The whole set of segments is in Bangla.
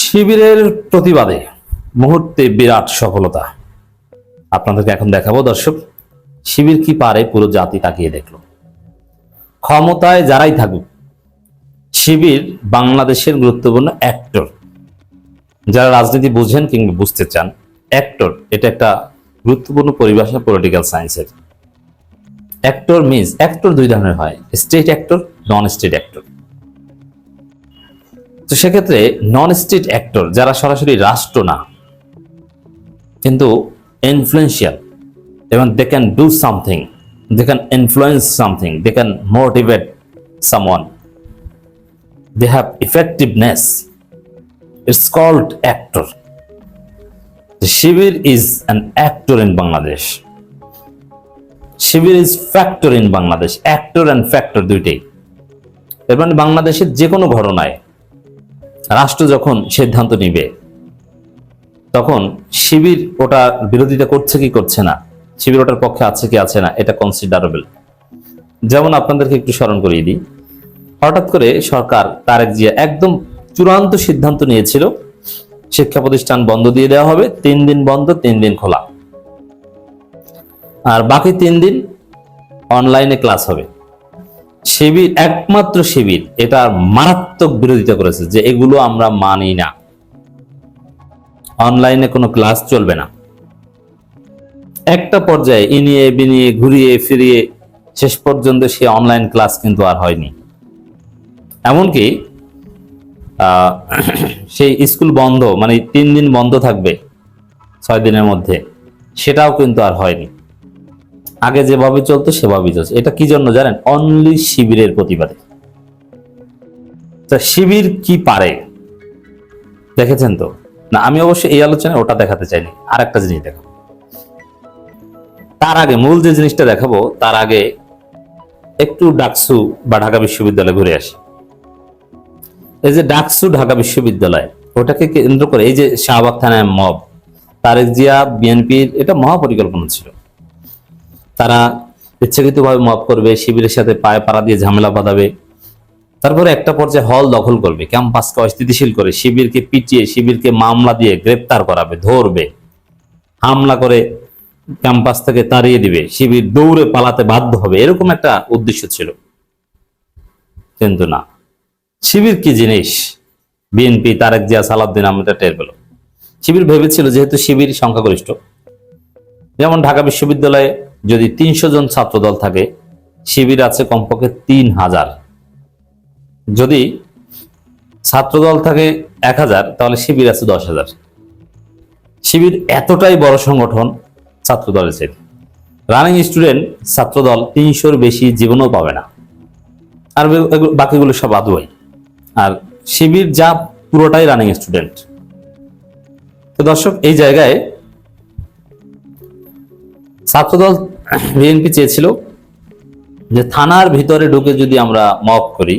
শিবিরের প্রতিবাদে মুহূর্তে বিরাট সফলতা আপনাদেরকে এখন দেখাবো। দর্শক, শিবির কি পারে পুরো জাতি তাকিয়ে দেখলো। ক্ষমতায় যারাই থাকুক, শিবির বাংলাদেশের গুরুত্বপূর্ণ অ্যাক্টর। যারা রাজনীতি বুঝেন কিংবা বুঝতে চান, অ্যাক্টর এটা একটা গুরুত্বপূর্ণ পরিভাষা পলিটিক্যাল সায়েন্সের। অ্যাক্টর মিনস, অ্যাক্টর দুই ধরনের হয়, state actor, non state actor. তো সেক্ষেত্রে নন স্টেট অ্যাক্টর যারা সরাসরি রাষ্ট্র না কিন্তু ইনফ্লুয়েন্সিয়াল, এবং they can do something, they can influence something, they can motivate someone, they have effectiveness, it's called actor. Shibir is an actor in Bangladesh. Shibir is factor in Bangladesh. Actor and factor দুইটাই। এর মানে বাংলাদেশের যে কোনো ঘটনায় রাষ্ট্র যখন সিদ্ধান্ত নিবে, তখন শিবির ওটার বিরোধিতা করছে কি করছে না, শিবির ওটার পক্ষে আছে কি আছে না, এটা কনসিডারেবল। যেমন আপনাদেরকে একটু স্মরণ করিয়ে দিই, হঠাৎ করে সরকার তারেক জিয়া একদম চূড়ান্ত সিদ্ধান্ত নিয়েছিল শিক্ষা প্রতিষ্ঠান বন্ধ দিয়ে দেওয়া হবে, 3 দিন বন্ধ, 3 দিন খোলা, আর বাকি 3 দিন অনলাইনে ক্লাস হবে। শিবির, একমাত্র শিবির এটা মারাত্মক বিরোধিতা করেছে যে এগুলো আমরা মানি না, অনলাইনে কোনো ক্লাস চলবে না। একটা পর্যায়ে ইনিয়ে বিনিয়ে ঘুরিয়ে ফিরিয়ে শেষ পর্যন্ত সে অনলাইন ক্লাস কিন্তু আর হয়নি। এমনকি সেই স্কুল বন্ধ, মানে 3 দিন বন্ধ থাকবে 6 দিনের মধ্যে, সেটাও কিন্তু আর হয়নি। আগে যেভাবে চলতো সেভাবেই চলছে। এটা কি জন্য জানেন? অনলি শিবিরের প্রতিবাদে। তা শিবির কি পারে দেখেছেন তো না? আমি অবশ্যই এই আলোচনায় ওটা দেখাতে চাইনি, আর একটা জিনিস দেখাবো। তার আগে মূল যে জিনিসটা দেখাবো, তার আগে একটু ডাকসু বা ঢাকা বিশ্ববিদ্যালয়ে ঘুরে আসি। এই যে ডাকসু ঢাকা বিশ্ববিদ্যালয়, ওটাকে কেন্দ্র করে এই যে শাহবাগ থানায় মব, তারেক জিয়া বিএনপির এটা মহাপরিকল্পনা ছিল। তারা ইচ্ছাকৃতভাবে মব করবে, শিবিরের সাথে পায়ে পাড়া দিয়ে ঝামেলা বাঁধাবে, তারপরে একটা পর্যায়ে হল দখল করবে, ক্যাম্পাসকে অস্থিতিশীল করে শিবিরকে পিটিয়ে, শিবিরকে মামলা দিয়ে গ্রেপ্তার করাবে, ধরবে, হামলা করে ক্যাম্পাস থেকে তাড়িয়ে দিবে, শিবির দৌড়ে পালাতে বাধ্য হবে, এরকম একটা উদ্দেশ্য ছিল। কিন্তু না, শিবির কি জিনিস বিএনপি, তারেক জিয়া, সালাউদ্দিন আহমেদ টের পেল। শিবির ভেবেছিল যেহেতু শিবির সংখ্যাগরিষ্ঠ, যেমন ঢাকা বিশ্ববিদ্যালয়ে যদি 300 জন ছাত্রদল থাকে, শিবির আছে কমপক্ষে 3000। যদি ছাত্রদল থাকে 1000, তাহলে শিবির আছে 10,000। শিবির এতটাই বড় সংগঠন ছাত্রদলের চেয়ে। রানিং স্টুডেন্ট ছাত্রদল 300-র বেশি জীবনেও পাবে না, আর বাকিগুলো সব আদুয়াই। আর শিবির যা পুরোটাই রানিং স্টুডেন্ট। তো দর্শক, এই জায়গায় ছাত্রদল বিএনপি চেয়েছিল যে থানার ভিতরে ঢুকে যদি আমরা মব করি,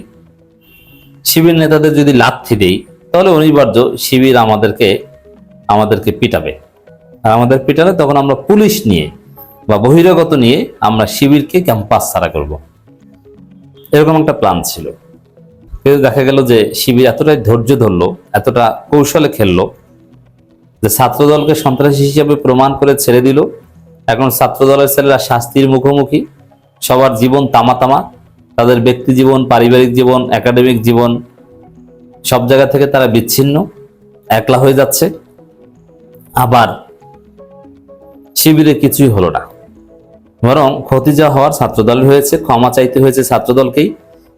শিবির নেতাদের যদি লাথি দেই, তাহলে অনিবার্য শিবির আমাদেরকে পিটাবে। আর আমাদের পিটালে তখন আমরা পুলিশ নিয়ে বা বহিরাগত নিয়ে আমরা শিবিরকে ক্যাম্পাস ছাড়া করব। এরকম একটা প্ল্যান ছিল। কিন্তু দেখা গেল যে শিবির এতটাই ধৈর্য ধরলো, এতটা কৌশলে খেললো যে ছাত্রদলকে সন্ত্রাসী হিসেবে প্রমাণ করে ছেড়ে দিল। এখন ছাত্রদলের ছেলেরা শাস্তির মুখোমুখি, সবার জীবন তামা, তাদের ব্যক্তি জীবন, পারিবারিক জীবন, একাডেমিক জীবন, সব জায়গা থেকে তারা বিচ্ছিন্ন, একলা হয়ে যাচ্ছে। আবার শিবিরে কিছুই হলো না, বরং ক্ষতি যা হওয়ার ছাত্রদল হয়েছে, ক্ষমা চাইতে হয়েছে ছাত্রদলকেই।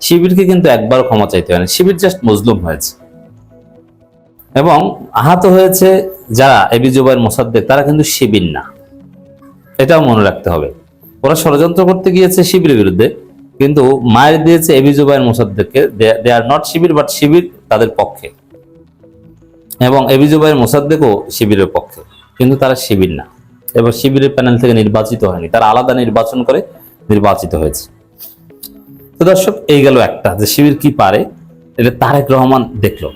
শিবিরকে কিন্তু একবার ক্ষমা চাইতে হয়নি, শিবির জাস্ট মজলুম হয়েছে। এবং আহত হয়েছে যারা এবি জুবায়ের মোসাদ্দেক, তারা কিন্তু শিবির না, এটাও মনে রাখতে হবে। ওরা ষড়যন্ত্র করতে গিয়েছে শিবিরের বিরুদ্ধে, কিন্তু মায়ের দিয়েছে এবি জুবায়ের মোসাদ্দেককে। They are not Shibir, but Shibir তাদের পক্ষে, এবং এবি জুবায়ের মোসাদ্দেকও শিবিরের পক্ষে, কিন্তু তারা শিবির না। এবার শিবিরের প্যানেল থেকে নির্বাচিত হয়নি, তারা আলাদা নির্বাচন করে নির্বাচিত হয়েছে। তো দর্শক, এই গেল একটা, যে শিবির কি পারে এটা তারেক রহমান দেখলো।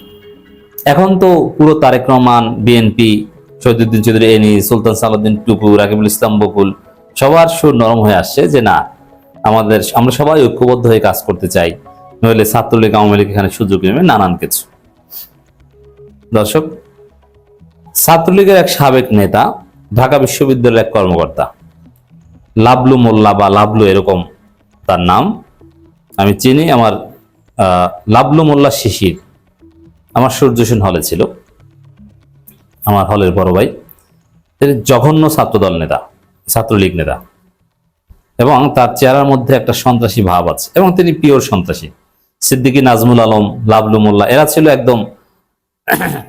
এখন তো পুরো তারেক রহমান, বিএনপি, শহীদুদ্দিন চৌধুরী এনি, সুলতান সালাউদ্দিন টুপু, রাকিবুল ইসলাম বকুল, সবার সুর নরম হয়ে আসছে যে না, আমরা সবাই ঐক্যবদ্ধ হয়ে কাজ করতে চাই, নইলে ছাত্রলীগ আওয়ামী লীগ এখানে সুযোগ নেবে, নানান কিছু। দর্শক, ছাত্রলীগের এক সাবেক নেতা, ঢাকা বিশ্ববিদ্যালয়ের এক কর্মকর্তা, লাবলু মোল্লা বা লাবলু এরকম তার নাম, আমি চিনি। আমার লাবলু মোল্লা শিশির আমার সূর্যসেন হলে ছিল, আমার হলের বড় ভাই। তিনি জঘন্য ছাত্রদল নেতা, ছাত্রলীগ নেতা, এবং তার চেহারার মধ্যে একটা সন্ত্রাসী ভাব আছে, এবং তিনি পিওর সন্ত্রাসী। সিদ্দিকী, নাজমুল আলম, লাবলু মোল্লা এরা ছিল একদম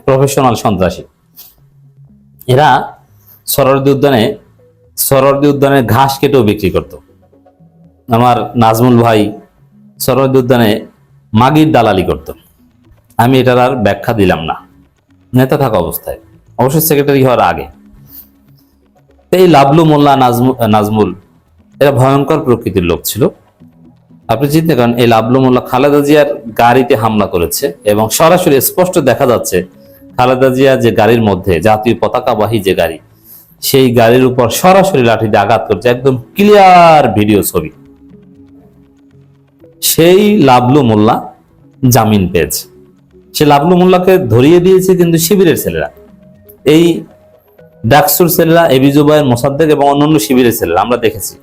প্রফেশনাল সন্ত্রাসী। এরা সরোয়ার্দী উদ্যানে ঘাস কেটেও বিক্রি করত। আমার নাজমুল ভাই সরোয়ার্দী উদ্যানে মাগির দালালি করত। আমি এটার আর ব্যাখ্যা দিলাম না নেতা থাকা অবস্থায়, অবশ্যই সেক্রেটারি হওয়ার আগে। এই লাবলু মোল্লা, নাজমুল এরা ভয়ঙ্কর প্রকৃতির লোক ছিল। আপনি চিন্তা করেন, এই লাবলু মোল্লা খালেদা জিয়ার গাড়িতে হামলা করেছে, এবং সরাসরি স্পষ্ট দেখা যাচ্ছে খালেদা জিয়া যে গাড়ির মধ্যে, জাতীয় পতাকাবাহী যে গাড়ি, সেই গাড়ির উপর সরাসরি লাঠি দিয়ে আঘাত করছে, একদম ক্লিয়ার ভিডিও ছবি। সেই লাবলু মোল্লা জামিন পেয়েছে। সে লাবলু মোল্লাকে ধরিয়ে দিয়েছে কিন্তু শিবিরের ছেলেরা, এই ডাকসুর ছেলেরা, এবি জুবায়ের, মোসাদ্দেক এবং অন্যান্য শিবিরের ছেলেরা। আমরা দেখেছি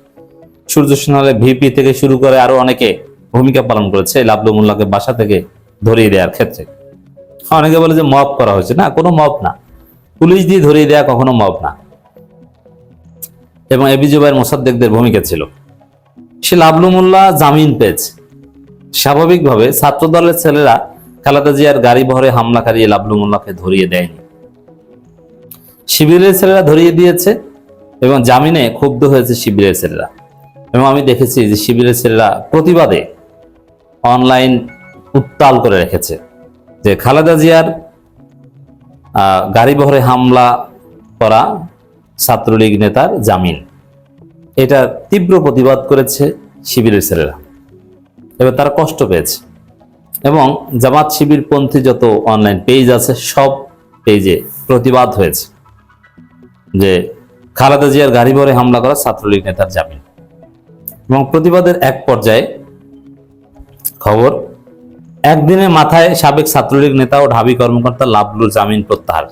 সূর্যসেন হলে ভিপি থেকে শুরু করে আরো অনেকে ভূমিকা পালন করেছে লাবলু মোল্লাকে বাসা থেকে ধরিয়ে দেওয়ার ক্ষেত্রে। অনেকে বলে যে মব করা হয়েছে, না, কোনো মব না, পুলিশ দিয়ে ধরিয়ে দেওয়া কখনো মব না। এবং এবি জুবায়ের, মোসাদ্দেকদের ভূমিকা ছিল। সে লাবলু মোল্লা জামিন পেয়েছে। স্বাভাবিকভাবে ছাত্র দলের ছেলেরা খালেদা জিয়ার গাড়ি বহরে হামলাকারী লাবলু মোল্লাকে ধরিয়ে দেয়নি, শিবিরের ছেলেরা ধরিয়ে দিয়েছে, এবং জামিনে ক্ষুব্ধ হয়েছে শিবিরের ছেলেরা। এবং আমি দেখেছি যে শিবিরের ছেলেরা প্রতিবাদে অনলাইন উত্তাল করে রেখেছে যে খালেদা জিয়ার গাড়ি বহরে হামলা করা ছাত্রলীগ নেতার জামিন, এটা তীব্র প্রতিবাদ করেছে শিবিরের ছেলেরা। এবার তারা কষ্ট পেয়েছে, এবং জামাত শিবির পন্থী যত অনলাইন পেজ আছে সব পেজে প্রতিবাদ হয়েছে যে খালেদা জিয়ার গাড়ি বহরে হামলা করা ছাত্রলীগ নেতার জামিন। এবং প্রতিবাদের এক পর্যায়ে খবর, একদিনের মাথায় সাবেক ছাত্রলীগ নেতা ও ঢাবি কর্মকর্তা লাবলুর জামিন প্রত্যাহার,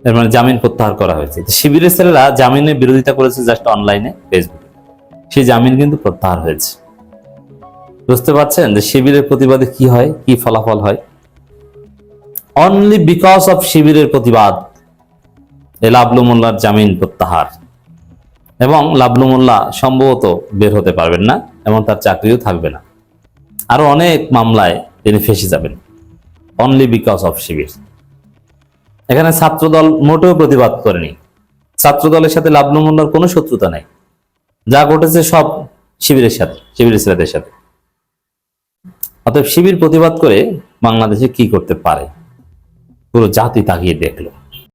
এর মানে জামিন প্রত্যাহার করা হয়েছে। শিবিরের ছেলেরা জামিনের বিরোধিতা করেছে জাস্ট অনলাইনে, ফেসবুকে, সেই জামিন কিন্তু প্রত্যাহার হয়েছে। বুঝতে পারছেন যে শিবিরের প্রতিবাদে কি হয়, কি ফলাফল হয়। অনলি বিকজ অফ শিবিরের প্রতিবাদ লাবলু মোল্লার জামিন প্রত্যাহার, এবং লাবলু মোল্লা সম্ভবত বের হতে পারবেন না, এবং তার চাকরিও থাকবে না। আরো অনেক মামলায় তিনি ফেঁসে যাবেন, অনলি বিকজ অফ শিবির। এখানে ছাত্রদল মোটেও প্রতিবাদ করেনি। ছাত্রদলের সাথে লাবলু মোল্লার কোনো শত্রুতা নাই, যা ঘটেছে সব শিবিরের সাথে, শিবিরের ছেলেদের সাথে। অতএব শিবির প্রতিবাদ করে বাংলাদেশে কি করতে পারে পুরো জাতি তাকিয়ে দেখলো।